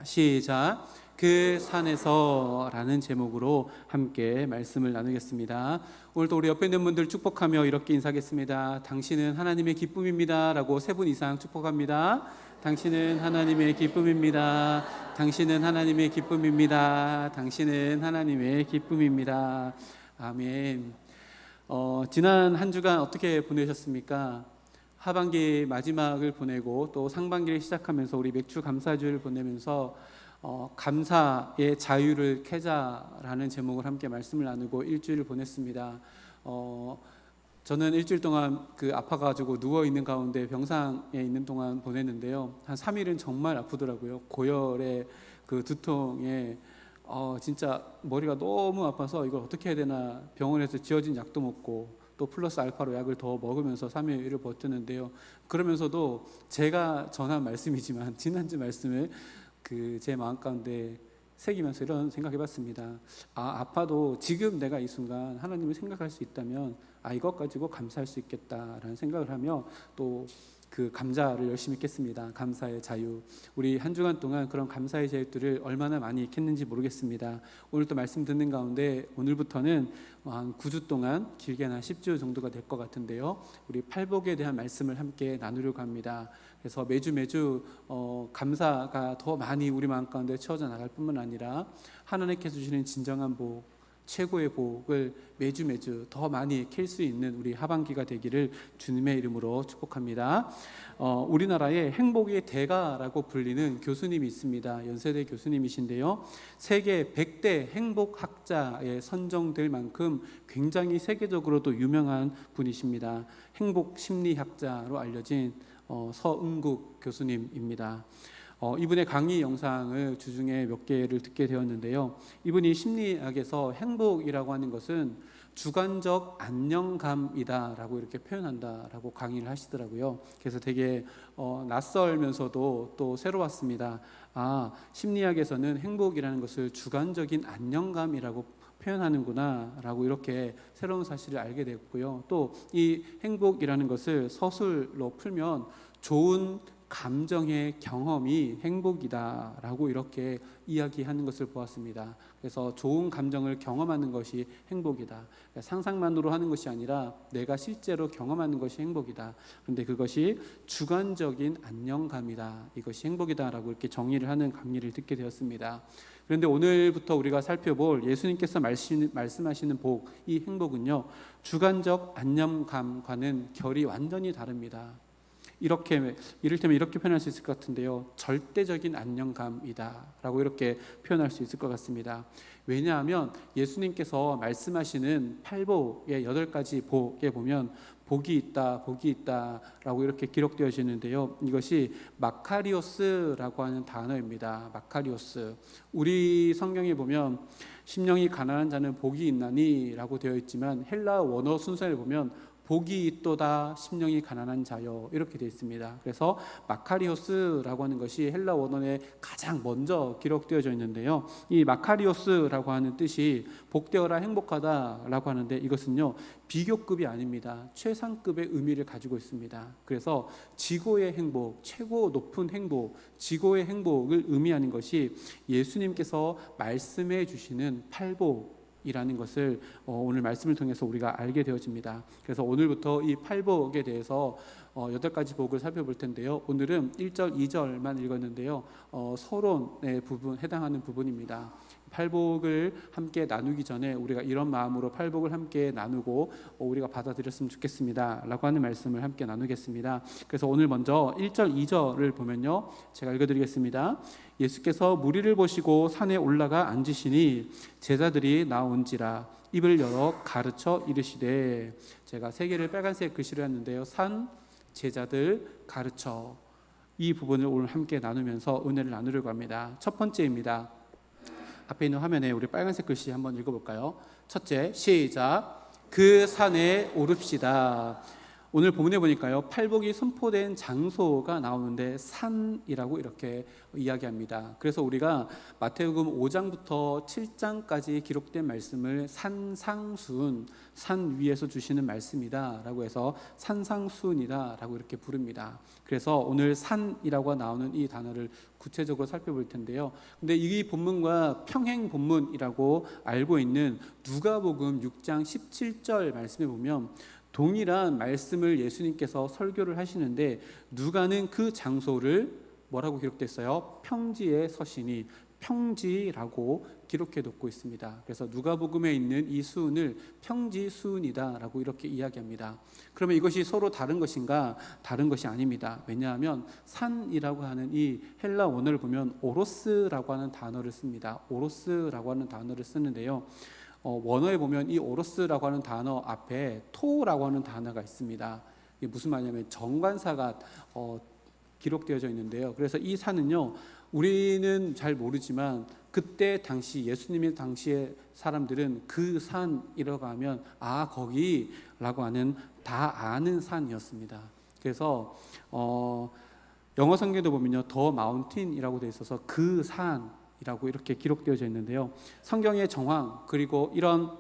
시작. 그 산에서 라는 제목으로 함께 말씀을 나누겠습니다. 오늘도 우리 옆에 있는 분들 축복하며 이렇게 인사하겠습니다. 당신은 하나님의 기쁨입니다 라고 3분 이상 축복합니다. 당신은 하나님의 기쁨입니다. 당신은 하나님의 기쁨입니다. 당신은 하나님의 기쁨입니다. 아멘. 지난 한 주간 어떻게 보내셨습니까? 하반기 마지막을 보내고 또 상반기를 시작하면서 우리 맥주 감사주를 보내면서 감사의 자유를 캐자라는 제목을 함께 말씀을 나누고 일주일을 보냈습니다. 저는 일주일 동안 아파가지고 누워 있는 가운데 병상에 있는 동안 보냈는데요. 한 3일은 정말 아프더라고요. 고열의 그 두통에 진짜 머리가 너무 아파서 이걸 어떻게 해야 되나 병원에서 지어진 약도 먹고 또 플러스 알파로 약을 더 먹으면서 3일을 버텼는데요. 그러면서도 제가 전한 말씀이지만 지난주 말씀을 제 마음 가운데 새기면서 이런 생각해봤습니다. 아파도 지금 내가 이 순간 하나님을 생각할 수 있다면 이것 가지고 감사할 수 있겠다라는 생각을 하며 또 감사를 열심히 깼습니다. 감사의 자유. 우리 한 주간 동안 그런 감사의 자유들을 얼마나 많이 깼는지 모르겠습니다. 오늘 또 말씀 듣는 가운데 오늘부터는 한 9주 동안 길게는 한 10주 정도가 될 것 같은데요. 우리 팔복에 대한 말씀을 함께 나누려고 합니다. 그래서 매주 감사가 더 많이 우리 마음 가운데 채워져 나갈 뿐만 아니라 하나님께서 주시는 진정한 복, 최고의 복을 매주 더 많이 캘 수 있는 우리 하반기가 되기를 주님의 이름으로 축복합니다. 우리나라의 행복의 대가라고 불리는 교수님이 있습니다. 연세대 교수님이신데요. 세계 100대 행복학자에 선정될 만큼 굉장히 세계적으로도 유명한 분이십니다. 행복심리학자로 알려진 서은국 교수님입니다. 이분의 강의 영상을 주중에 몇 개를 듣게 되었는데요. 이분이 심리학에서 행복이라고 하는 것은 주관적 안정감이다라고 이렇게 표현한다라고 강의를 하시더라고요. 그래서 되게 낯설면서도 또 새로웠습니다. 심리학에서는 행복이라는 것을 주관적인 안정감이라고 표현하는구나 라고 이렇게 새로운 사실을 알게 됐고요. 또 이 행복이라는 것을 서술로 풀면 좋은 감정의 경험이 행복이다라고 이렇게 이야기하는 것을 보았습니다. 그래서 좋은 감정을 경험하는 것이 행복이다. 상상만으로 하는 것이 아니라 내가 실제로 경험하는 것이 행복이다. 그런데 그것이 주관적인 안정감이다. 이것이 행복이다라고 이렇게 정의를 하는 강의를 듣게 되었습니다. 그런데 오늘부터 우리가 살펴볼 예수님께서 말씀하시는 복, 이 행복은요, 주관적 안정감과는 결이 완전히 다릅니다. 이를테면 이렇게 표현할 수 있을 것 같은데요. 절대적인 안정감이다 라고 이렇게 표현할 수 있을 것 같습니다. 왜냐하면 예수님께서 말씀하시는 8복의 8가지 복에 보면 복이 있다 라고 이렇게 기록되어지는데요. 이것이 마카리오스라고 하는 단어입니다. 마카리오스. 우리 성경에 보면 심령이 가난한 자는 복이 있나니 라고 되어 있지만 헬라 원어 순서를 보면 복이 있도다 심령이 가난한 자여 이렇게 되어 있습니다. 그래서 마카리오스라고 하는 것이 헬라 원어에 가장 먼저 기록되어져 있는데요. 이 마카리오스라고 하는 뜻이 복되어라 행복하다라고 하는데 이것은요 비교급이 아닙니다. 최상급의 의미를 가지고 있습니다. 그래서 지고의 행복, 최고 높은 행복, 지고의 행복을 의미하는 것이 예수님께서 말씀해 주시는 팔복 이라는 것을 오늘 말씀을 통해서 우리가 알게 되어집니다. 그래서 오늘부터 이 팔복에 대해서 8가지 복을 살펴볼 텐데요. 오늘은 1절, 2절만 읽었는데요. 서론의 부분, 해당하는 부분입니다. 팔복을 함께 나누기 전에 우리가 이런 마음으로 팔복을 함께 나누고 우리가 받아들였으면 좋겠습니다 라고 하는 말씀을 함께 나누겠습니다. 그래서 오늘 먼저 1절, 2절을 보면요. 제가 읽어드리겠습니다. 예수께서 무리를 보시고 산에 올라가 앉으시니 제자들이 나온지라 입을 열어 가르쳐 이르시되, 제가 3개를 빨간색 글씨로 했는데요. 산, 제자들, 가르쳐, 이 부분을 오늘 함께 나누면서 은혜를 나누려고 합니다. 첫 번째입니다. 앞에 있는 화면에 우리 빨간색 글씨 한번 읽어볼까요? 첫째, 시작. 그 산에 오릅시다. 오늘 본문에 보니까요, 팔복이 선포된 장소가 나오는데 산이라고 이렇게 이야기합니다. 그래서 우리가 마태복음 5장부터 7장까지 기록된 말씀을 산상수훈, 산 위에서 주시는 말씀이다 라고 해서 산상수훈이다 라고 이렇게 부릅니다. 그래서 오늘 산이라고 나오는 이 단어를 구체적으로 살펴볼 텐데요. 근데 이 본문과 평행 본문이라고 알고 있는 누가복음 6장 17절 말씀에 보면 동일한 말씀을 예수님께서 설교를 하시는데 누가는 그 장소를 뭐라고 기록됐어요? 평지에 서시니, 평지라고 기록해 놓고 있습니다. 그래서 누가복음에 있는 이 수훈을 평지 수훈이다라고 이렇게 이야기합니다. 그러면 이것이 서로 다른 것인가? 다른 것이 아닙니다. 왜냐하면 산이라고 하는 이 헬라 원어를 보면 오로스라고 하는 단어를 씁니다. 오로스라고 하는 단어를 쓰는데요. 원어에 보면 이 오로스라고 하는 단어 앞에 토라고 하는 단어가 있습니다. 이게 무슨 말이냐면 정관사가 기록되어져 있는데요. 그래서 이 산은요, 우리는 잘 모르지만 그때 당시 예수님의 당시의 사람들은 그 산이라고 하면 거기라고 하는 다 아는 산이었습니다. 그래서 영어 성경도 보면요, 더 마운틴이라고 되어 있어서 그 산이라고 이렇게 기록되어져 있는데요. 성경의 정황 그리고 이런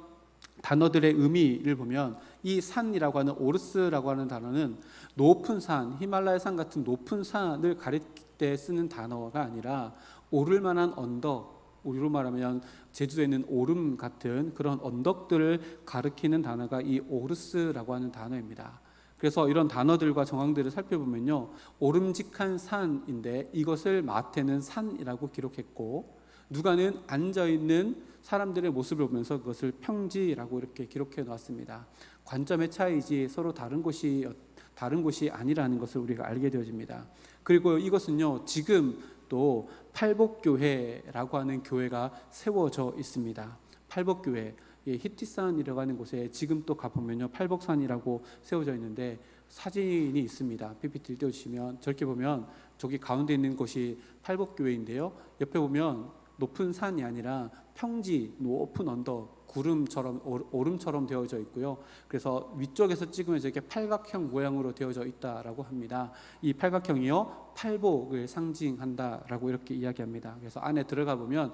단어들의 의미를 보면 이 산이라고 하는 오르스라고 하는 단어는 높은 산, 히말라야 산 같은 높은 산을 가리킬 때 쓰는 단어가 아니라 오를 만한 언덕, 우리로 말하면 제주도에 있는 오름 같은 그런 언덕들을 가리키는 단어가 이 오르스라고 하는 단어입니다. 그래서 이런 단어들과 정황들을 살펴보면요, 오름직한 산인데 이것을 마태는 산이라고 기록했고 누가는 앉아있는 사람들의 모습을 보면서 그것을 평지라고 이렇게 기록해 놓았습니다. 관점의 차이지 서로 다른 곳이 아니라는 것을 우리가 알게 되어집니다. 그리고 이것은요, 지금 또 팔복교회라고 하는 교회가 세워져 있습니다. 팔복교회, 히티산이라고 하는 곳에 지금 또 가보면요, 팔복산이라고 세워져 있는데 사진이 있습니다. PPT를 띄워주시면 저렇게 보면 저기 가운데 있는 곳이 팔복교회인데요, 옆에 보면 높은 산이 아니라 평지, 높은 언덕, 구름처럼 오름처럼 되어져 있고요. 그래서 위쪽에서 찍으면 이렇게 팔각형 모양으로 되어져 있다라고 합니다. 이 팔각형이요, 팔복을 상징한다라고 이렇게 이야기합니다. 그래서 안에 들어가 보면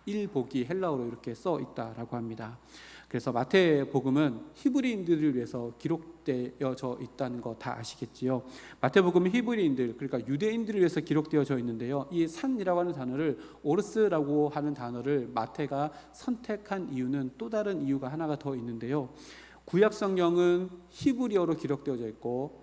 일복이 헬라어로 이렇게 써 있다라고 합니다. 그래서 마태복음은 히브리인들을 위해서 기록되어져 있다는 거 다 아시겠지요. 마태복음은 히브리인들, 그러니까 유대인들을 위해서 기록되어져 있는데요, 이 산이라고 하는 단어를, 오르스라고 하는 단어를 마태가 선택한 이유는 또 다른 이유가 하나가 더 있는데요, 구약 성경은 히브리어로 기록되어져 있고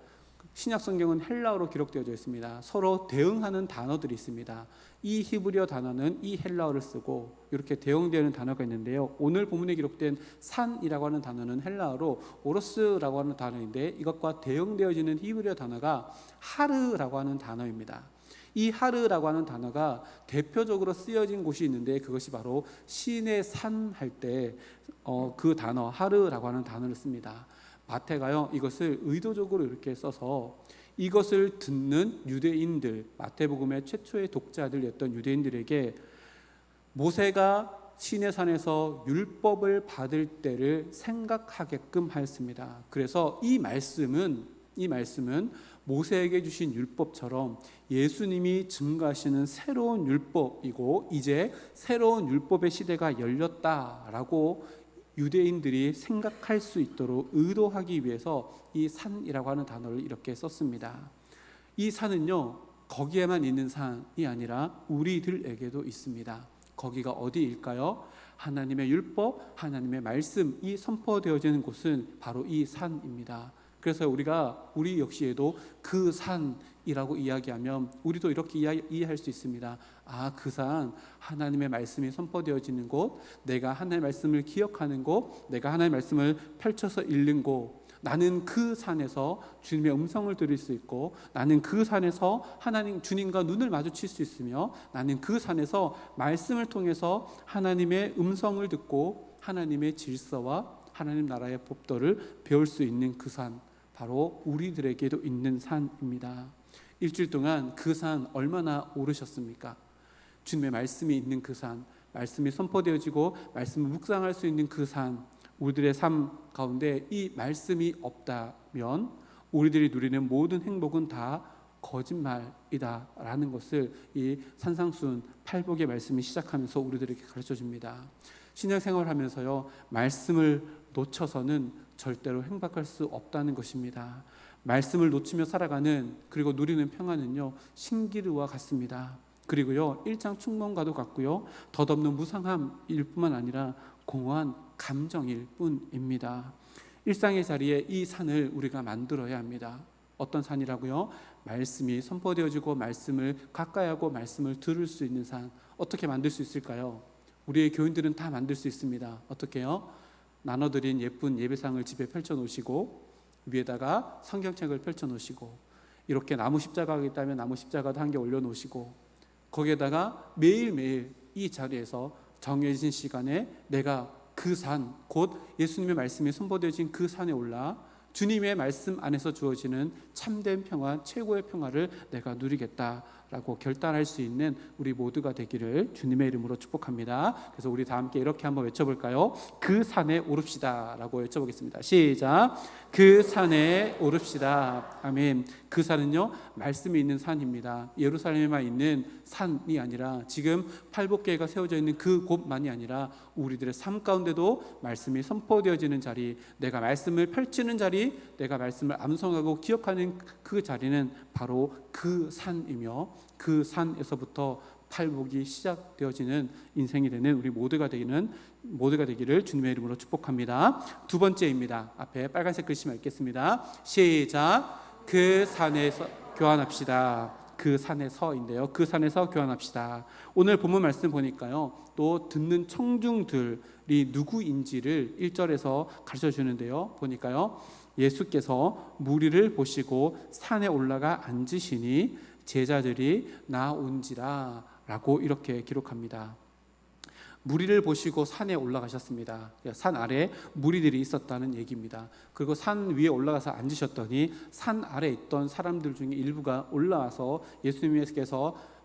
신약 성경은 헬라어로 기록되어져 있습니다. 서로 대응하는 단어들이 있습니다. 이 히브리어 단어는 이 헬라어를 쓰고 이렇게 대응되는 단어가 있는데요, 오늘 본문에 기록된 산이라고 하는 단어는 헬라어로 오로스라고 하는 단어인데 이것과 대응되어지는 히브리어 단어가 하르라고 하는 단어입니다. 이 하르라고 하는 단어가 대표적으로 쓰여진 곳이 있는데 그것이 바로 신의 산 할 때 그 단어 하르라고 하는 단어를 씁니다. 마태가요, 이것을 의도적으로 이렇게 써서 이것을 듣는 유대인들, 마태복음의 최초의 독자들이었던 유대인들에게 모세가 시내산에서 율법을 받을 때를 생각하게끔 하였습니다. 그래서 이 말씀은 모세에게 주신 율법처럼 예수님이 증거하시는 새로운 율법이고 이제 새로운 율법의 시대가 열렸다라고 유대인들이 생각할 수 있도록 의도하기 위해서 이 산이라고 하는 단어를 이렇게 썼습니다. 이 산은요, 거기에만 있는 산이 아니라 우리들에게도 있습니다. 거기가 어디일까요? 하나님의 율법, 하나님의 말씀이 선포되어지는 곳은 바로 이 산입니다. 그래서 우리 역시에도 그 산이라고 이야기하면 우리도 이렇게 이해할 수 있습니다. 그 산, 하나님의 말씀이 선포되어지는 곳, 내가 하나님의 말씀을 기억하는 곳, 내가 하나님의 말씀을 펼쳐서 읽는 곳, 나는 그 산에서 주님의 음성을 들을 수 있고, 나는 그 산에서 주님과 눈을 마주칠 수 있으며, 나는 그 산에서 말씀을 통해서 하나님의 음성을 듣고 하나님의 질서와 하나님 나라의 법도를 배울 수 있는 그 산, 바로 우리들에게도 있는 산입니다. 일주일 동안 그 산 얼마나 오르셨습니까? 주님의 말씀이 있는 그 산, 말씀이 선포되어지고 말씀을 묵상할 수 있는 그 산, 우리들의 삶 가운데 이 말씀이 없다면 우리들이 누리는 모든 행복은 다 거짓말이다 라는 것을 이 산상수훈 팔복의 말씀이 시작하면서 우리들에게 가르쳐 줍니다. 신앙생활을 하면서요, 말씀을 놓쳐서는 절대로 행복할 수 없다는 것입니다. 말씀을 놓치며 살아가는, 그리고 누리는 평안은요, 신기루와 같습니다. 그리고요, 일장 충만과도 같고요, 덧없는 무상함일 뿐만 아니라 공허한 감정일 뿐입니다. 일상의 자리에 이 산을 우리가 만들어야 합니다. 어떤 산이라고요? 말씀이 선포되어지고 말씀을 가까이 하고 말씀을 들을 수 있는 산. 어떻게 만들 수 있을까요? 우리의 교인들은 다 만들 수 있습니다. 어떻게요? 나눠드린 예쁜 예배상을 집에 펼쳐놓으시고, 위에다가 성경책을 펼쳐놓으시고, 이렇게 나무 십자가가 있다면 나무 십자가도 한 개 올려놓으시고, 거기에다가 매일매일 이 자리에서 정해진 시간에 내가 그 산, 곧 예수님의 말씀이 선포되어진 그 산에 올라 주님의 말씀 안에서 주어지는 참된 평화, 최고의 평화를 내가 누리겠다라고 결단할 수 있는 우리 모두가 되기를 주님의 이름으로 축복합니다. 그래서 우리 다 함께 이렇게 한번 외쳐볼까요? 그 산에 오릅시다 라고 외쳐보겠습니다. 시작. 그 산에 오릅시다. 아멘. 그 산은요, 말씀이 있는 산입니다. 예루살렘에만 있는 산이 아니라 지금 팔복계가 세워져 있는 그 곳만이 아니라 우리들의 삶 가운데도 말씀이 선포되어지는 자리, 내가 말씀을 펼치는 자리, 내가 말씀을 암송하고 기억하는 그 자리는 바로 그 산이며, 그 산에서부터 팔복이 시작되어지는 인생이 되는 우리 모두가 되기를 주님의 이름으로 축복합니다. 두 번째입니다. 앞에 빨간색 글씨만 읽겠습니다. 시작. 그 산에서 교환합시다. 그 산에서인데요, 그 산에서 교환합시다. 오늘 본문 말씀 보니까요, 또 듣는 청중들이 누구인지를 1절에서 가르쳐 주는데요, 보니까요, 예수께서 무리를 보시고 산에 올라가 앉으시니 제자들이 나온지라 라고 이렇게 기록합니다. 무리를 보시고 산에 올라가셨습니다. 산 아래 무리들이 있었다는 얘기입니다. 그리고 산 위에 올라가서 앉으셨더니 산 아래 있던 사람들 중에 일부가 올라와서 예수님의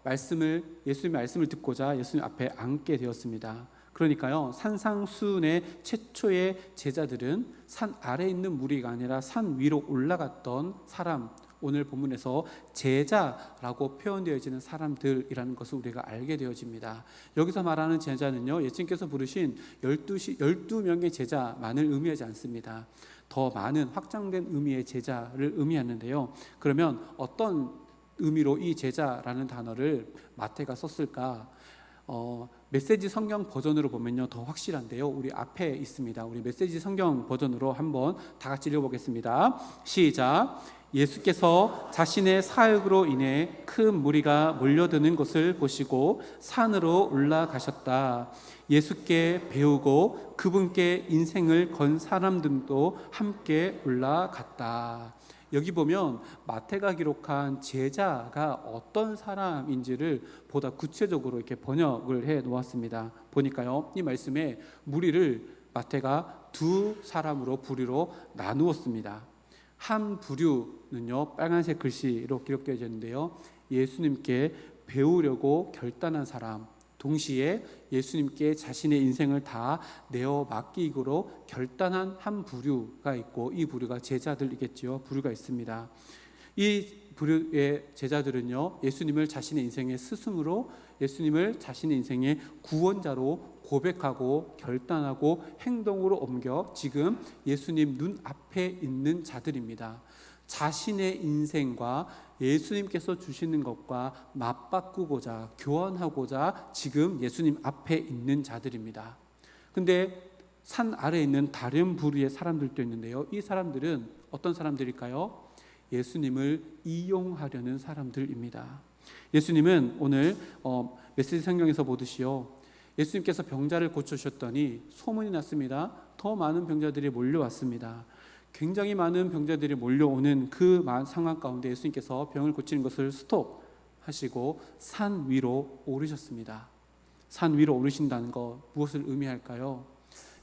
말씀을 듣고자 예수님 앞에 앉게 되었습니다. 그러니까요, 산상수훈의 최초의 제자들은 산 아래 있는 무리가 아니라 산 위로 올라갔던 사람, 오늘 본문에서 제자라고 표현되어지는 사람들이라는 것을 우리가 알게 되어집니다. 여기서 말하는 제자는요, 예수님께서 부르신 12명의 제자만을 의미하지 않습니다. 더 많은 확장된 의미의 제자를 의미하는데요, 그러면 어떤 의미로 이 제자라는 단어를 마태가 썼을까? 메시지 성경 버전으로 보면요, 더 확실한데요, 우리 앞에 있습니다. 우리 메시지 성경 버전으로 한번 다 같이 읽어보겠습니다. 시작. 예수께서 자신의 사역으로 인해 큰 무리가 몰려드는 것을 보시고 산으로 올라가셨다. 예수께 배우고 그분께 인생을 건 사람들도 함께 올라갔다. 여기 보면 마태가 기록한 제자가 어떤 사람인지를 보다 구체적으로 이렇게 번역을 해 놓았습니다. 보니까요, 이 말씀에 무리를 마태가 두 사람으로 부류로 나누었습니다. 한 부류는요, 빨간색 글씨로 기록되어 있는데요, 예수님께 배우려고 결단한 사람, 동시에 예수님께 자신의 인생을 다 내어 맡기기로 결단한 한 부류가 있고, 이 부류가 제자들이겠죠. 부류가 있습니다. 이 부류의 제자들은요, 예수님을 자신의 인생의 스승으로, 예수님을 자신의 인생의 구원자로 고백하고 결단하고 행동으로 옮겨 지금 예수님 눈앞에 있는 자들입니다. 자신의 인생과 예수님께서 주시는 것과 맞바꾸고자, 교환하고자 지금 예수님 앞에 있는 자들입니다. 근데 산 아래에 있는 다른 부류의 사람들도 있는데요, 이 사람들은 어떤 사람들일까요? 예수님을 이용하려는 사람들입니다. 예수님은 오늘 메시지 성경에서 보듯이요, 예수님께서 병자를 고쳐주셨더니 소문이 났습니다. 더 많은 병자들이 몰려왔습니다. 굉장히 많은 병자들이 몰려오는 그 상황 가운데 예수님께서 병을 고치는 것을 스톱하시고 산 위로 오르셨습니다. 산 위로 오르신다는 것, 무엇을 의미할까요?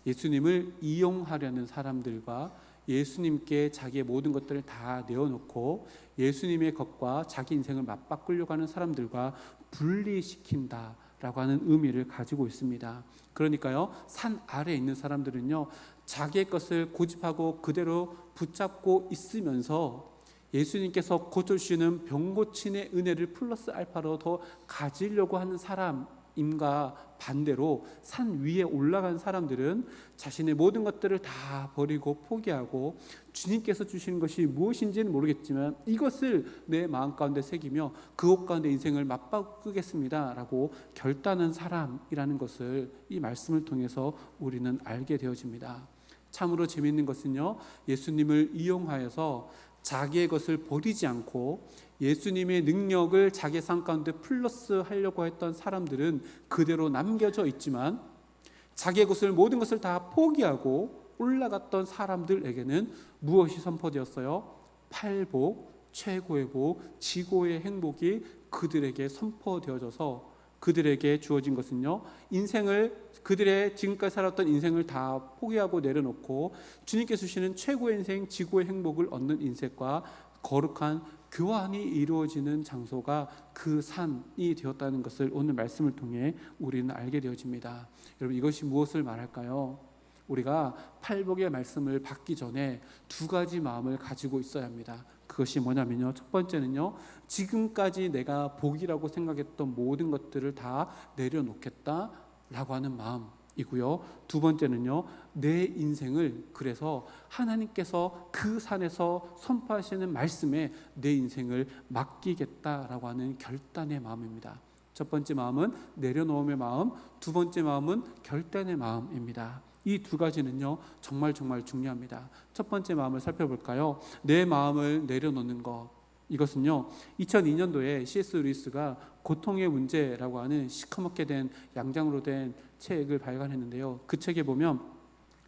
예수님을 이용하려는 사람들과 예수님께 자기의 모든 것들을 다 내어놓고 예수님의 것과 자기 인생을 맞바꾸려고 하는 사람들과 분리시킨다 라고 하는 의미를 가지고 있습니다. 그러니까요, 산 아래에 있는 사람들은요, 자기의 것을 고집하고 그대로 붙잡고 있으면서 예수님께서 고쳐주시는 병 고침의 은혜를 플러스 알파로 더 가지려고 하는 사람임과 반대로 산 위에 올라간 사람들은 자신의 모든 것들을 다 버리고 포기하고 주님께서 주시는 것이 무엇인지는 모르겠지만 이것을 내 마음 가운데 새기며 그것 가운데 인생을 맞바꾸겠습니다 라고 결단한 사람이라는 것을 이 말씀을 통해서 우리는 알게 되어집니다. 참으로 재미있는 것은요, 예수님을 이용하여서 자기의 것을 버리지 않고 예수님의 능력을 자기 삶 가운데 플러스 하려고 했던 사람들은 그대로 남겨져 있지만 자기의 것을 모든 것을 다 포기하고 올라갔던 사람들에게는 무엇이 선포되었어요? 팔복, 최고의 복, 지고의 행복이 그들에게 선포되어져서 그들에게 주어진 것은요, 그들의 지금까지 살았던 인생을 다 포기하고 내려놓고 주님께서 주시는 최고의 인생, 지고의 행복을 얻는 인생과 거룩한 교환이 이루어지는 장소가 그 산이 되었다는 것을 오늘 말씀을 통해 우리는 알게 되어집니다. 여러분, 이것이 무엇을 말할까요? 우리가 팔복의 말씀을 받기 전에 두 가지 마음을 가지고 있어야 합니다. 그것이 뭐냐면요, 첫 번째는요, 지금까지 내가 복이라고 생각했던 모든 것들을 다 내려놓겠다라고 하는 마음이고요, 두 번째는요, 내 인생을 그래서 하나님께서 그 산에서 선포하시는 말씀에 내 인생을 맡기겠다라고 하는 결단의 마음입니다. 첫 번째 마음은 내려놓음의 마음, 두 번째 마음은 결단의 마음입니다. 이 두 가지는요, 정말 중요합니다. 첫 번째 마음을 살펴볼까요? 내 마음을 내려놓는 것. 이것은요, 2002년도에 C.S. 루이스가 고통의 문제라고 하는 시커멓게 된 양장으로 된 책을 발간했는데요, 그 책에 보면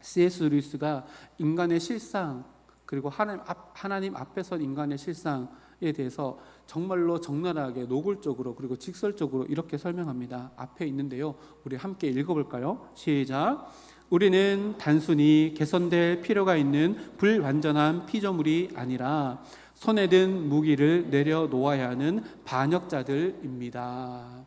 C.S. 루이스가 인간의 실상, 그리고 하나님 앞에서 인간의 실상에 대해서 정말로 적나라하게 노골적으로 그리고 직설적으로 이렇게 설명합니다. 앞에 있는데요, 우리 함께 읽어볼까요? 시작. 우리는 단순히 개선될 필요가 있는 불완전한 피조물이 아니라 손에 든 무기를 내려놓아야 하는 반역자들입니다.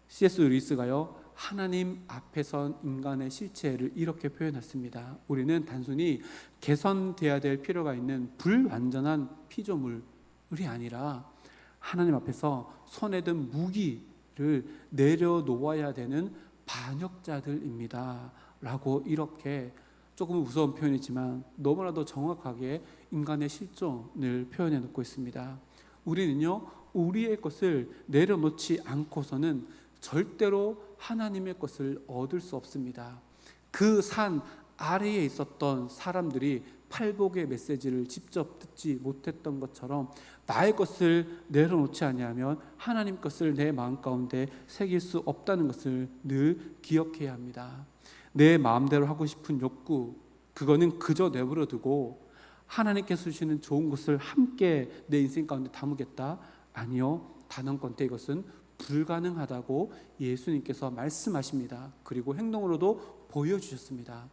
C.S. 루이스가요, 하나님 앞에 선 인간의 실체를 이렇게 표현했습니다. 우리는 단순히 개선돼야 될 필요가 있는 불완전한 피조물이 아니라 하나님 앞에서 손에 든 무기를 내려놓아야 되는 반역자들입니다 라고 이렇게 조금 무서운 표현이지만 너무나도 정확하게 인간의 실존을 표현해 놓고 있습니다. 우리는요, 우리의 것을 내려놓지 않고서는 절대로 하나님의 것을 얻을 수 없습니다. 그 산 아래에 있었던 사람들이 팔복의 메시지를 직접 듣지 못했던 것처럼 나의 것을 내려놓지 아니하면 하나님 것을 내 마음 가운데 새길 수 없다는 것을 늘 기억해야 합니다. 내 마음대로 하고 싶은 욕구, 그거는 그저 내버려 두고 하나님께서 주시는 좋은 것을 함께 내 인생 가운데 담으겠다? 아니요, 단언컨대 이것은 불가능하다고 예수님께서 말씀하십니다. 그리고 행동으로도 보여주셨습니다.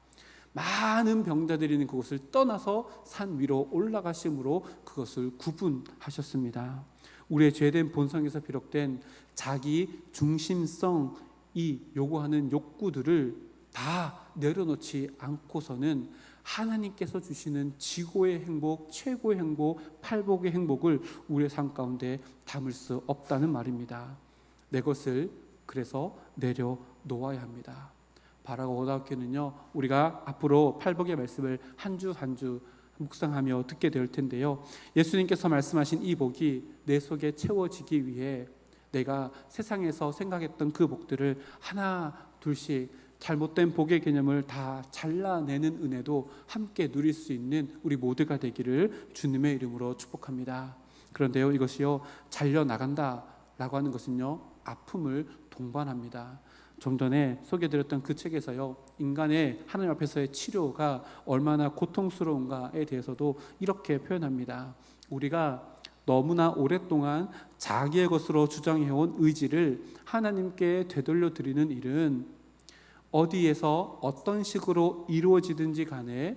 많은 병자들이 있는 그곳을 떠나서 산 위로 올라가심으로 그것을 구분하셨습니다. 우리의 죄된 본성에서 비롯된 자기 중심성이 요구하는 욕구들을 다 내려놓지 않고서는 하나님께서 주시는 지고의 행복, 최고의 행복, 팔복의 행복을 우리의 삶 가운데 담을 수 없다는 말입니다. 내 것을 그래서 내려놓아야 합니다. 바라고 고등학교는요, 우리가 앞으로 팔복의 말씀을 한 주 한 주 묵상하며 듣게 될 텐데요, 예수님께서 말씀하신 이 복이 내 속에 채워지기 위해 내가 세상에서 생각했던 그 복들을 하나 둘씩 잘못된 복의 개념을 다 잘라내는 은혜도 함께 누릴 수 있는 우리 모두가 되기를 주님의 이름으로 축복합니다. 그런데요, 이것이요, 잘려나간다 라고 하는 것은요, 아픔을 동반합니다. 좀 전에 소개드렸던 그 책에서요, 인간의 하나님 앞에서의 치료가 얼마나 고통스러운가에 대해서도 이렇게 표현합니다. 우리가 너무나 오랫동안 자기의 것으로 주장해온 의지를 하나님께 되돌려 드리는 일은 어디에서 어떤 식으로 이루어지든지 간에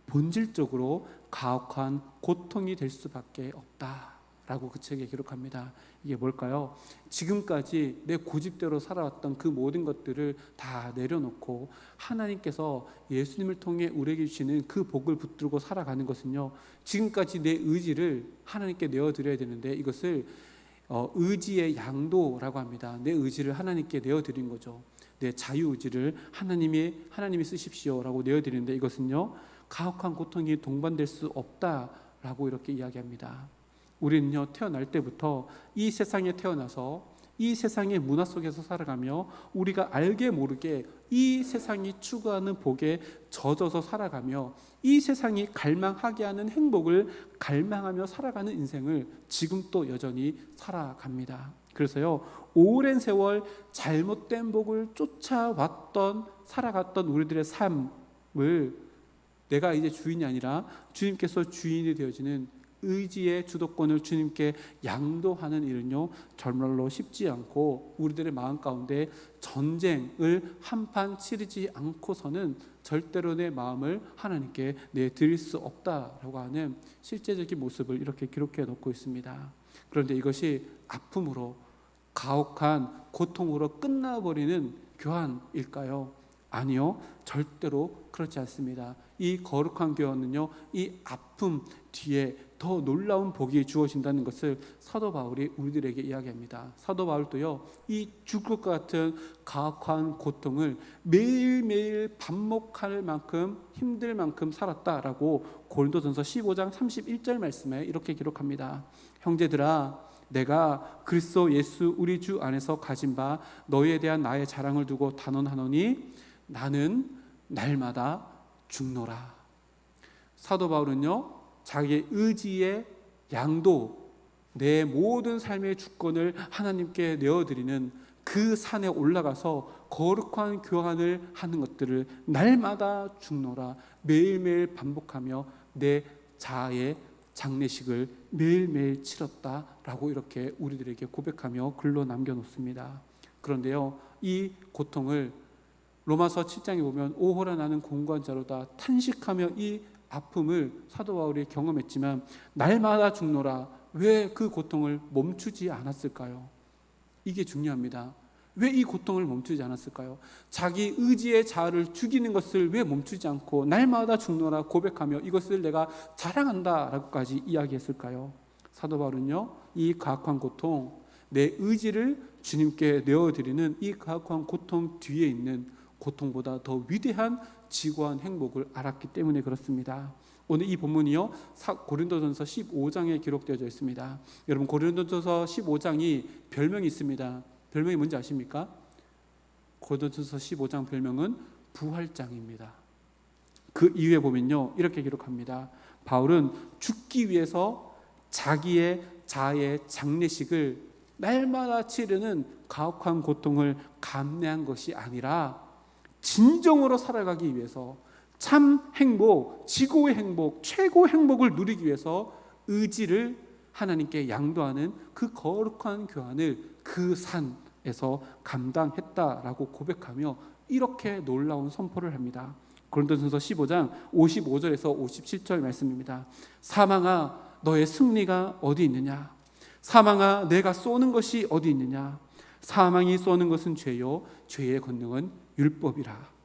본질적으로 가혹한 고통이 될 수밖에 없다 라고 그 책에 기록합니다. 이게 뭘까요? 지금까지 내 고집대로 살아왔던 그 모든 것들을 다 내려놓고 하나님께서 예수님을 통해 우리에게 주시는 그 복을 붙들고 살아가는 것은요, 지금까지 내 의지를 하나님께 내어드려야 되는데, 이것을 의지의 양도라고 합니다. 내 의지를 하나님께 내어드린 거죠. 내 자유의지를 하나님이 쓰십시오라고 내어드리는데, 이것은요 가혹한 고통이 동반될 수 없다라고 이렇게 이야기합니다. 우리는요 태어날 때부터 이 세상에 태어나서 이 세상의 문화 속에서 살아가며 우리가 알게 모르게 이 세상이 추구하는 복에 젖어서 살아가며 이 세상이 갈망하게 하는 행복을 갈망하며 살아가는 인생을 지금 또 여전히 살아갑니다. 그래서요 오랜 세월 잘못된 복을 쫓아왔던 살아갔던 우리들의 삶을 내가 이제 주인이 아니라 주님께서 주인이 되어지는 의지의 주도권을 주님께 양도하는 일은요 정말로 쉽지 않고, 우리들의 마음 가운데 전쟁을 한판 치르지 않고서는 절대로 내 마음을 하나님께 내드릴 수 없다라고 하는 실제적인 모습을 이렇게 기록해 놓고 있습니다. 그런데 이것이 아픔으로, 가혹한 고통으로 끝나버리는 교환일까요? 아니요, 절대로 그렇지 않습니다. 이 거룩한 교환은요 이 아픔 뒤에 더 놀라운 복이 주어진다는 것을 사도 바울이 우리들에게 이야기합니다. 사도 바울도요 이 죽을 것 같은 가혹한 고통을 매일매일 반복할 만큼 힘들 만큼 살았다라고 고린도전서 15장 31절 말씀에 이렇게 기록합니다. 형제들아, 내가 그리스도 예수 우리 주 안에서 가진 바 너희에 대한 나의 자랑을 두고 단언하노니 나는 날마다 죽노라. 사도 바울은요 자기의 의지의 양도, 내 모든 삶의 주권을 하나님께 내어드리는 그 산에 올라가서 거룩한 교환을 하는 것들을 날마다 죽노라, 매일매일 반복하며 내 자아의 장례식을 매일매일 치렀다라고 이렇게 우리들에게 고백하며 글로 남겨놓습니다. 그런데요 이 고통을 로마서 7장에 보면 오호라 나는 공고한 자로다 탄식하며 이 아픔을 사도 바울이 경험했지만 날마다 죽노라, 왜 그 고통을 멈추지 않았을까요? 이게 중요합니다. 왜 이 고통을 멈추지 않았을까요? 자기 의지의 자아를 죽이는 것을 왜 멈추지 않고 날마다 죽노라 고백하며 이것을 내가 자랑한다라고까지 이야기했을까요? 사도 바울은요 이 가혹한 고통, 내 의지를 주님께 내어드리는 이 가혹한 고통 뒤에 있는 고통보다 더 위대한 지고한 행복을 알았기 때문에 그렇습니다. 오늘 이 본문이요 고린도전서 15장에 기록되어져 있습니다. 여러분 고린도전서 15장이 별명이 있습니다. 별명이 뭔지 아십니까? 고린도전서 15장 별명은 부활장입니다. 그 이후에 보면요 이렇게 기록합니다. 바울은 죽기 위해서 자기의 자아의 장례식을 날마다 치르는 가혹한 고통을 감내한 것이 아니라 진정으로 살아가기 위해서 참 행복, 지고의 행복, 최고의 행복을 누리기 위해서 의지를 하나님께 양도하는 그 거룩한 교환을 그 산에서 감당했다라고 고백하며 이렇게 놀라운 선포를 합니다. 고린도전서 15장 55절에서 57절 말씀입니다. 사망아 너의 승리가 어디 있느냐? 사망아 내가 쏘는 것이 어디 있느냐? 사망이 쏘는 것은 죄요 죄의 권능은 율법이라.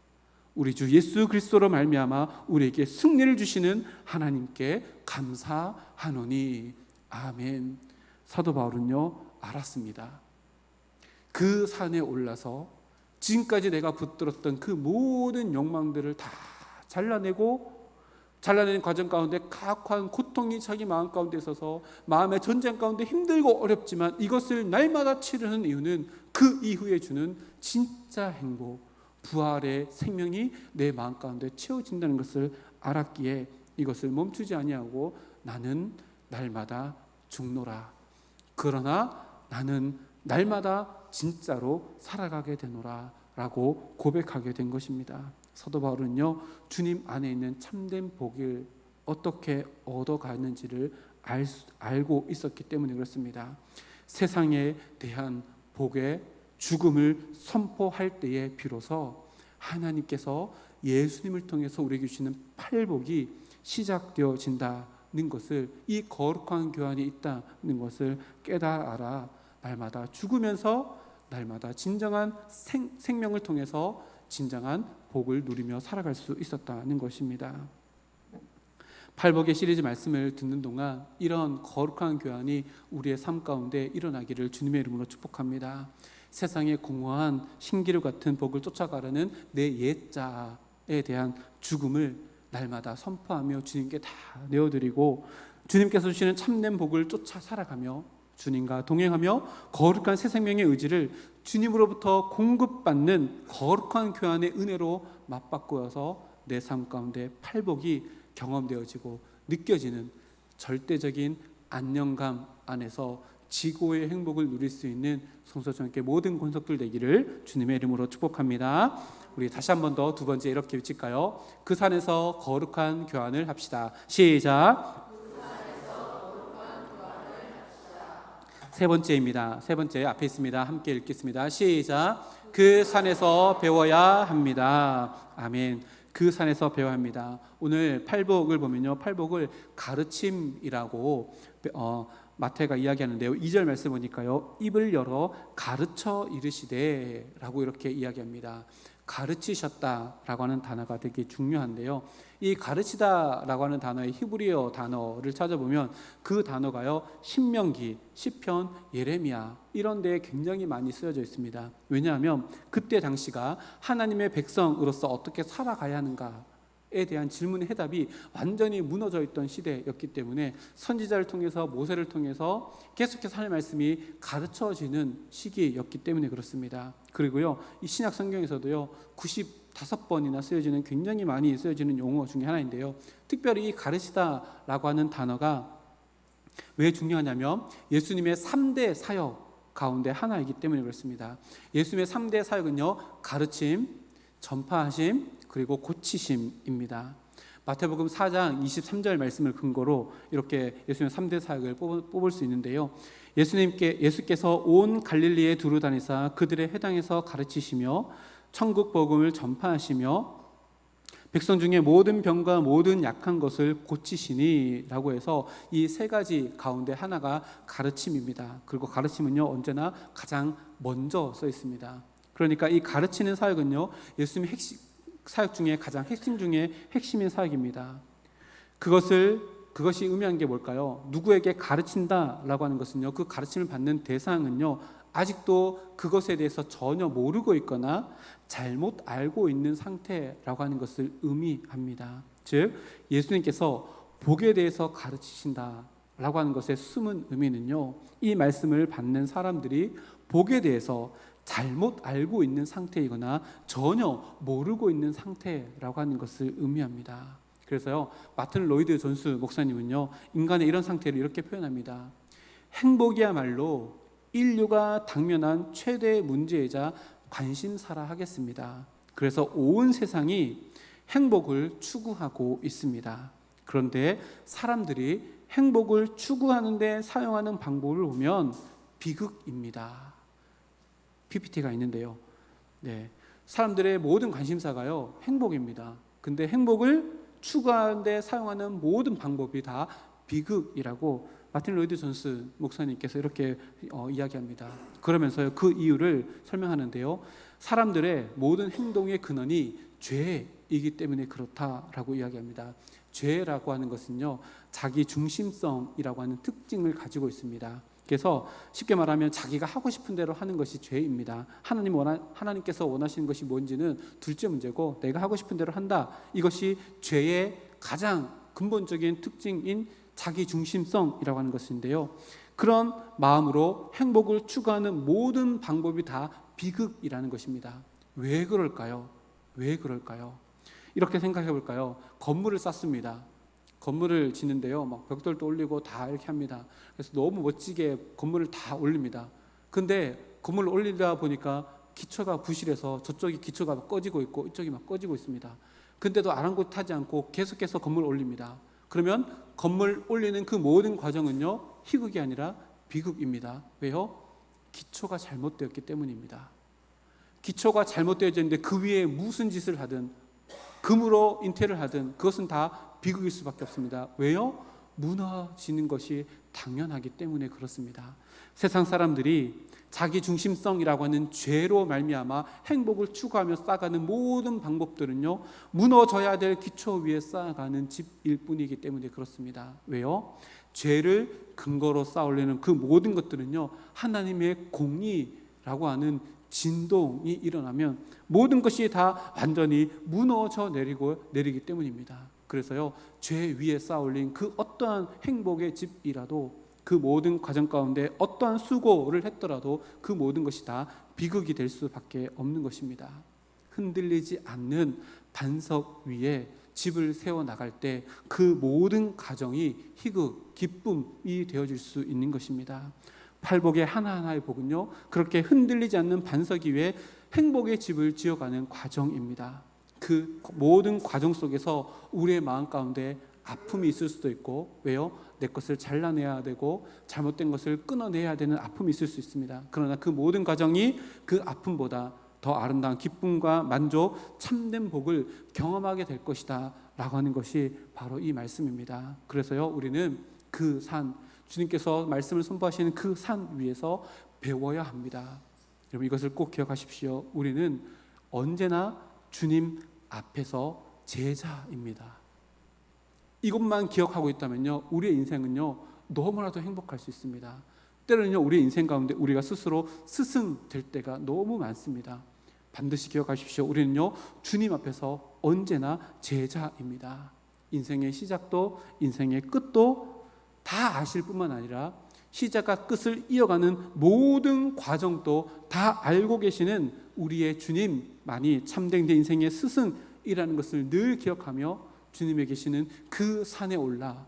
우리 주 예수 그리스도로 말미암아 우리에게 승리를 주시는 하나님께 감사하노니. 아멘. 사도 바울은요 알았습니다. 그 산에 올라서 지금까지 내가 붙들었던 그 모든 욕망들을 다 잘라내는 과정 가운데 가혹한 고통이 자기 마음 가운데 있어서 마음의 전쟁 가운데 힘들고 어렵지만 이것을 날마다 치르는 이유는 그 이후에 주는 진짜 행복, 부활의 생명이 내 마음 가운데 채워진다는 것을 알았기에 이것을 멈추지 아니하고 나는 날마다 죽노라. 그러나 나는 날마다 진짜로 살아가게 되노라 라고 고백하게 된 것입니다. 사도 바울은요 주님 안에 있는 참된 복을 어떻게 얻어가는지를 알고 있었기 때문에 그렇습니다. 세상에 대한 복의 죽음을 선포할 때에 비로소 하나님께서 예수님을 통해서 우리에게 주시는 팔복이 시작되어진다 것을, 이 거룩한 교환이 있다는 것을 깨달아라. 날마다 죽으면서 날마다 진정한 생명을 통해서 진정한 복을 누리며 살아갈 수 있었다는 것입니다. 팔복의 시리즈 말씀을 듣는 동안 이런 거룩한 교환이 우리의 삶 가운데 일어나기를 주님의 이름으로 축복합니다. 세상의 공허한 신기루 같은 복을 쫓아가려는 내 옛자에 대한 죽음을 날마다 선포하며 주님께 다 내어드리고, 주님께서 주시는 참된 복을 쫓아 살아가며 주님과 동행하며 거룩한 새 생명의 의지를 주님으로부터 공급받는 거룩한 교환의 은혜로 맞바꾸어서 내 삶 가운데 팔복이 경험되어지고 느껴지는 절대적인 안녕감 안에서 지고의 행복을 누릴 수 있는 성소전께 모든 권속들 되기를 주님의 이름으로 축복합니다. 우리 다시 한 번 더 두 번째 이렇게 외칠까요? 그 산에서 거룩한 교환을 합시다. 시작. 세 번째입니다. 세 번째 앞에 있습니다. 함께 읽겠습니다. 시작. 그 산에서 배워야 합니다. 아멘. 그 산에서 배워야 합니다. 오늘 팔복을 보면요, 팔복을 가르침이라고 마태가 이야기하는데요, 2절 말씀 보니까요, 입을 열어 가르쳐 이르시되 라고 이렇게 이야기합니다. 가르치셨다라고 하는 단어가 되게 중요한데요, 이 가르치다 라고 하는 단어의 히브리어 단어를 찾아보면 그 단어가요, 신명기, 시편, 예레미야 이런 데에 굉장히 많이 쓰여져 있습니다. 왜냐하면 그때 당시가 하나님의 백성으로서 어떻게 살아가야 하는가에 대한 질문의 해답이 완전히 무너져 있던 시대였기 때문에 선지자를 통해서, 모세를 통해서 계속해서 하나님의 말씀이 가르쳐지는 시기였기 때문에 그렇습니다. 그리고요, 이 신약 성경에서도요 95번이나 쓰여지는, 굉장히 많이 쓰여지는 용어 중에 하나인데요, 특별히 이 가르치다라고 하는 단어가 왜 중요하냐면 예수님의 3대 사역 가운데 하나이기 때문에 그렇습니다. 예수님의 3대 사역은요, 가르침, 전파하심, 그리고 고치심입니다. 마태복음 4장 23절 말씀을 근거로 이렇게 예수님의 3대 사역을 뽑을 수 있는데요, 예수께서 온 갈릴리에 두루 다니사 그들의 회당에서 가르치시며 천국 복음을 전파하시며 백성 중에 모든 병과 모든 약한 것을 고치시니 라고 해서 이 세 가지 가운데 하나가 가르침입니다. 그리고 가르침은요, 언제나 가장 먼저 써 있습니다. 그러니까 이 가르치는 사역은요, 예수님의 사역 중에 가장 핵심 중에 핵심인 사역입니다. 그것이 의미하는 게 뭘까요? 누구에게 가르친다라고 하는 것은요, 그 가르침을 받는 대상은요, 아직도 그것에 대해서 전혀 모르고 있거나 잘못 알고 있는 상태라고 하는 것을 의미합니다. 즉, 예수님께서 복에 대해서 가르치신다라고 하는 것의 숨은 의미는요, 이 말씀을 받는 사람들이 복에 대해서 잘못 알고 있는 상태이거나 전혀 모르고 있는 상태라고 하는 것을 의미합니다. 그래서요, 마틴 로이드 존스 목사님은요, 인간의 이런 상태를 이렇게 표현합니다. 행복이야말로 인류가 당면한 최대 문제이자 관심사라 하겠습니다. 그래서 온 세상이 행복을 추구하고 있습니다. 그런데 사람들이 행복을 추구하는 데 사용하는 방법을 보면 비극입니다. PPT가 있는데요, 사람들의 모든 관심사가요, 행복입니다. 근데 행복을 추구하는 데 사용하는 모든 방법이 다 비극이라고 마틴 로이드 존스 목사님께서 이렇게 이야기합니다. 그러면서요, 그 이유를 설명하는데요, 사람들의 모든 행동의 근원이 죄이기 때문에 그렇다라고 이야기합니다. 죄라고 하는 것은요, 자기 중심성이라고 하는 특징을 가지고 있습니다. 그래서 쉽게 말하면 자기가 하고 싶은 대로 하는 것이 죄입니다. 하나님께서 원하시는 것이 뭔지는 둘째 문제고, 내가 하고 싶은 대로 한다, 이것이 죄의 가장 근본적인 특징인 자기 중심성이라고 하는 것인데요, 그런 마음으로 행복을 추구하는 모든 방법이 다 비극이라는 것입니다. 왜 그럴까요? 왜 그럴까요? 이렇게 생각해 볼까요? 건물을 쌓습니다. 건물을 짓는데요, 막 벽돌도 올리고 다 이렇게 합니다. 그래서 너무 멋지게 건물을 다 올립니다. 근데 건물을 올리다 보니까 기초가 부실해서 저쪽이 기초가 막 꺼지고 있고 이쪽이 막 꺼지고 있습니다. 근데도 아랑곳하지 않고 계속해서 건물을 올립니다. 그러면 건물 올리는 그 모든 과정은요, 희극이 아니라 비극입니다. 왜요? 기초가 잘못되었기 때문입니다. 기초가 잘못되어졌는데 그 위에 무슨 짓을 하든, 금으로 인테리어를 하든 그것은 다 비극일 수밖에 없습니다. 왜요? 무너지는 것이 당연하기 때문에 그렇습니다. 세상 사람들이 자기 중심성이라고 하는 죄로 말미암아 행복을 추구하며 쌓아가는 모든 방법들은요, 무너져야 될 기초 위에 쌓아가는 집일 뿐이기 때문에 그렇습니다. 왜요? 죄를 근거로 쌓으려는 그 모든 것들은요, 하나님의 공의라고 하는 진동이 일어나면 모든 것이 다 완전히 무너져 내리기 때문입니다. 그래서요, 죄 위에 쌓아올린 그 어떠한 행복의 집이라도 그 모든 과정 가운데 어떠한 수고를 했더라도 그 모든 것이 다 비극이 될 수밖에 없는 것입니다. 흔들리지 않는 반석 위에 집을 세워나갈 때 그 모든 가정이 희극, 기쁨이 되어질 수 있는 것입니다. 팔복의 하나하나의 복은요, 그렇게 흔들리지 않는 반석 위에 행복의 집을 지어가는 과정입니다. 그 모든 과정 속에서 우리의 마음 가운데 아픔이 있을 수도 있고, 왜요? 내 것을 잘라내야 되고 잘못된 것을 끊어내야 되는 아픔이 있을 수 있습니다. 그러나 그 모든 과정이 그 아픔보다 더 아름다운 기쁨과 만족, 참된 복을 경험하게 될 것이다 라고 하는 것이 바로 이 말씀입니다. 그래서요, 우리는 그 산, 주님께서 말씀을 선포하시는 그 산 위에서 배워야 합니다. 여러분, 이것을 꼭 기억하십시오. 우리는 언제나 주님 앞에서 제자입니다. 이것만 기억하고 있다면요, 우리의 인생은요 너무나도 행복할 수 있습니다. 때로는요, 우리의 인생 가운데 우리가 스스로 스승될 때가 너무 많습니다. 반드시 기억하십시오. 우리는요, 주님 앞에서 언제나 제자입니다. 인생의 시작도 인생의 끝도 다 아실 뿐만 아니라 시작과 끝을 이어가는 모든 과정도 다 알고 계시는 우리의 주님만이 참된 내 인생의 스승이라는 것을 늘 기억하며 주님에 계시는 그 산에 올라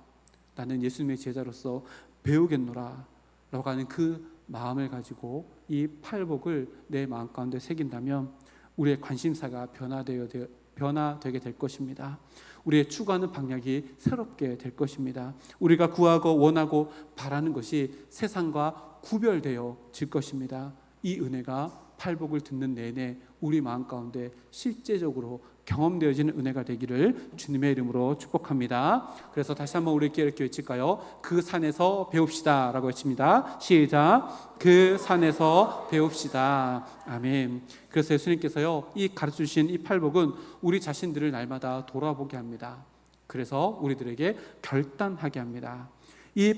나는 예수님의 제자로서 배우겠노라 라고 하는 그 마음을 가지고 이 팔복을 내 마음 가운데 새긴다면 우리의 관심사가 변화되게 될 것입니다. 우리의 추구하는 방향이 새롭게 될 것입니다. 우리가 구하고 원하고 바라는 것이 세상과 구별되어질 것입니다. 이 은혜가 팔복을 듣는 내내 우리 마음 가운데 실제적으로 경험되어지는 은혜가 되기를 주님의 이름으로 축복합니다. 그래서 다시 한번 우리 이렇게 외칠까요? 그 산에서 배웁시다 라고 외칩니다. 시작. 그 산에서 배웁시다. 아멘. 그래서 예수님께서요, 이 가르쳐주신 이 팔복은 우리 자신들을 날마다 돌아보게 합니다. 그래서 우리들에게 결단하게 합니다. 이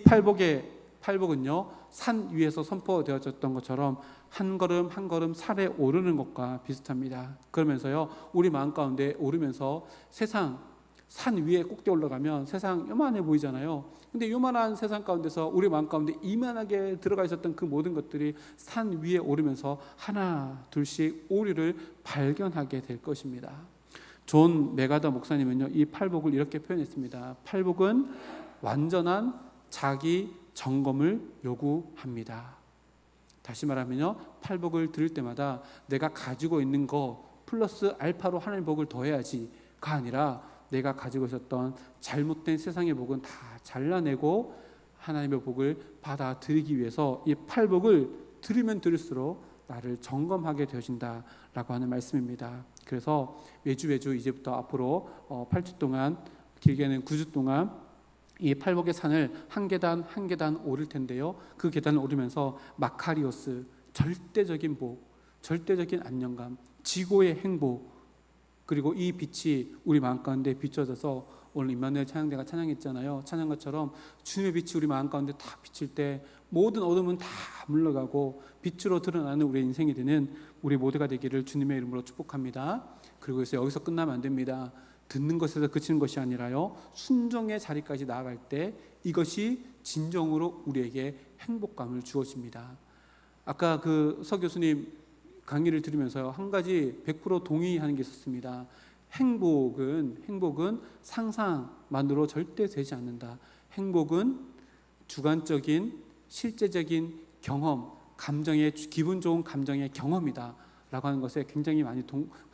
팔복은요, 산 위에서 선포되어졌던 것처럼 한 걸음 한 걸음 산에 오르는 것과 비슷합니다. 그러면서요, 우리 마음 가운데 오르면서 세상 산 위에 꼭대 올라가면 세상 요만해 보이잖아요. 근데 요만한 세상 가운데서 우리 마음 가운데 이만하게 들어가 있었던 그 모든 것들이 산 위에 오르면서 하나 둘씩 오류를 발견하게 될 것입니다. 존 메가더 목사님은요, 이 팔복을 이렇게 표현했습니다. 팔복은 완전한 자기 점검을 요구합니다. 다시 말하면요, 팔복을 들을 때마다 내가 가지고 있는 거 플러스 알파로 하나님의 복을 더해야지가 아니라 내가 가지고 있었던 잘못된 세상의 복은 다 잘라내고 하나님의 복을 받아들이기 위해서 이 팔복을 들으면 들을수록 나를 점검하게 되어진다라고 하는 말씀입니다. 그래서 매주 이제부터 앞으로 8주 동안, 길게는 9주 동안 이 팔복의 산을 한 계단 한 계단 오를 텐데요, 그 계단을 오르면서 마카리오스, 절대적인 복, 절대적인 안녕감, 지고의 행복, 그리고 이 빛이 우리 마음 가운데 비춰져서 오늘 임마누엘 찬양대가 찬양했잖아요. 찬양것처럼 주님의 빛이 우리 마음 가운데 다 비칠 때 모든 어둠은 다 물러가고 빛으로 드러나는 우리의 인생이 되는 우리 모두가 되기를 주님의 이름으로 축복합니다. 그리고 여기서 끝나면 안 됩니다. 듣는 것에서 그치는 것이 아니라요, 순종의 자리까지 나아갈 때 이것이 진정으로 우리에게 행복감을 주어집니다. 아까 그 서 교수님 강의를 들으면서 한 가지 100% 동의하는 게 있었습니다. 행복은 상상만으로 절대 되지 않는다. 행복은 주관적인 실제적인 경험, 기분 좋은 감정의 경험이다 라고 하는 것에 굉장히 많이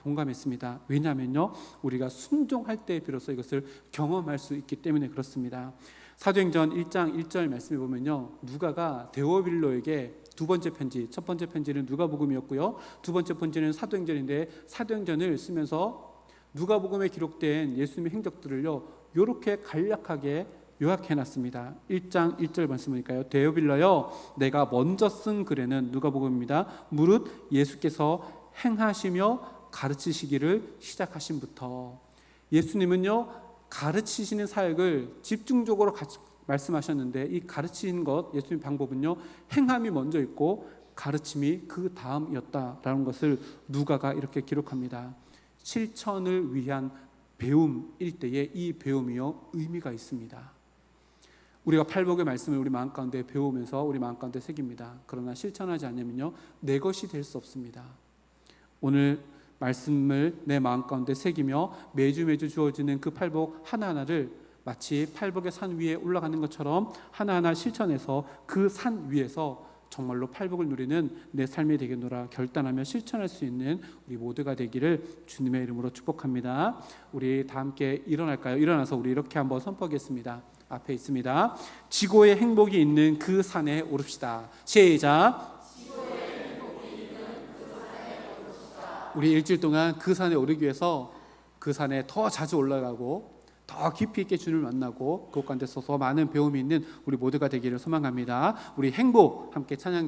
동감했습니다. 왜냐하면요, 우리가 순종할 때 비로소 이것을 경험할 수 있기 때문에 그렇습니다. 사도행전 1장 1절 말씀에 보면요, 누가가 데오빌로에게 두 번째 편지, 첫 번째 편지는 누가복음이었고요, 두 번째 편지는 사도행전인데, 사도행전을 쓰면서 누가복음에 기록된 예수님의 행적들을요, 이렇게 간략하게 요약해놨습니다. 1장 1절 말씀이니까요. 데오빌러여, 내가 먼저 쓴 글에는, 누가복음입니다, 무릇 예수께서 행하시며 가르치시기를 시작하신부터. 예수님은요, 가르치시는 사역을 집중적으로 말씀하셨는데, 이 가르치는 것, 예수님 방법은요, 행함이 먼저 있고 가르침이 그 다음이었다라는 것을 누가가 이렇게 기록합니다. 실천을 위한 배움일 때에 이 배움이요, 의미가 있습니다. 우리가 팔복의 말씀을 우리 마음 가운데 배우면서 우리 마음 가운데 새깁니다. 그러나 실천하지 않으면요, 내 것이 될 수 없습니다. 오늘 말씀을 내 마음 가운데 새기며 매주 주어지는 그 팔복 하나하나를 마치 팔복의 산 위에 올라가는 것처럼 하나하나 실천해서 그 산 위에서 정말로 팔복을 누리는 내 삶이 되겠노라 결단하며 실천할 수 있는 우리 모두가 되기를 주님의 이름으로 축복합니다. 우리 다 함께 일어날까요? 일어나서 우리 이렇게 한번 선포하겠습니다. 앞에 있습니다. 지고의 행복이 있는 그 산에 오릅시다. 시작. 우리 일주일 동안 그 산에 오르기 위해서 그 산에 더 자주 올라가고 더 깊이 있게 주님을 만나고 그것 가운데서 더 많은 배움이 있는 우리 모두가 되기를 소망합니다. 우리 행복 함께 찬양